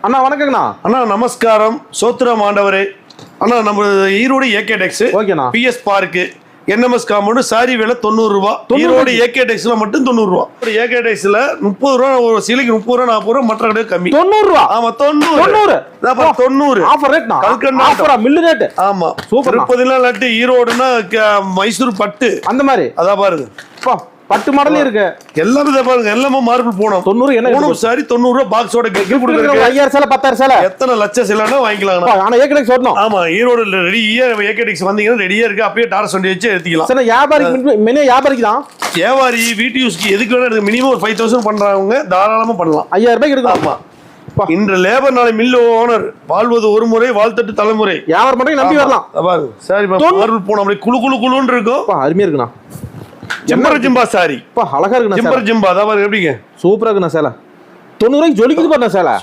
அண்ணா வணக்கங்கண்ணா. அண்ணா நமஸ்காரம். சோத்ரம் ஆண்டவரே. அண்ணா நம்ம ஈரோடு ஏகே டெக்ஸ், ஓகேண்ணா. BS park, NMS compound, sari விலை 90 ரூபா. ஈரோடு ஏகே டெக்ஸ்ல மட்டும் 90 ரூபா. ஏகே டெக்ஸ்ல 30 ரூபா, ஒரு சிலைக்கு 30 ரூபா 40 ரூபா, மற்ற கடை கம்மி 90 ரூபா. ஆமா 90 ஆஃபர் ரேட்னா. கல்கண்டா ஆஃபரா மில்லு ரேட். ஆமா சூப்பர். திருப்பதில லட்டு, ஈரோடுனா மைசூர் பட்டு அந்த மாதிரி அதான் பாருங்க. பட்டு மாடலே இருக்கு. எல்லாமே இதை பாருங்க, எல்லாமே மார்பிள் போனோம். 90 என்ன போனோம் சாரி 90 ரூபா பாக்ஸோட கிஃப்ட் கொடுக்குறீங்க. 5000 சேலை 10000 சேலை எத்தனை லட்சம் சேலைனா வாங்கிக்கலாம். ஆனா ஏகே டெக்ஸ் வரணும். ஆமா ஈரோடு ரெடியா ஏகே டெக்ஸ் வந்தீங்கன்னா ரெடியா இருக்கு. அப்படியே டாரஸ் வண்டி வச்சு எடுத்துக்கலாம். சரி வியாபாரிக்கு மினிமம் வியாபாரிக்கு தான். வியாபாரி வீட்டு யூஸ்க்கு எதுக்கு வேணா எடுத்து மினிமம் ஒரு 5000 பண்றவங்க தாராளமா பண்ணலாம். 5000 ரூபாய்க்கு எடுக்கலாம். ஆமா இன்று லேபர் நாளை மில் ஓனர் வாழ்வது ஒரு முறை வாழ்த்தட்டு தலைமுறை. வியாபாரம் பண்ணி நம்பி வரலாம். பாருங்க சாரி மார்பிள் போன அப்படியே குளு குளு குளுன்னு இருக்கும். அருமையா இருக்குண்ணா. ஜிம்பர் ஜிம்பா சாரி அழகா இருக்குண்ணா. ஜிம்பர் ஜிம்பா அதான் எப்படிங்க சூப்பரா இருக்குண்ணா சேலை. 90 ரூபாய்க்கு ஜொலிக்குது பாருண்ணா சேலை.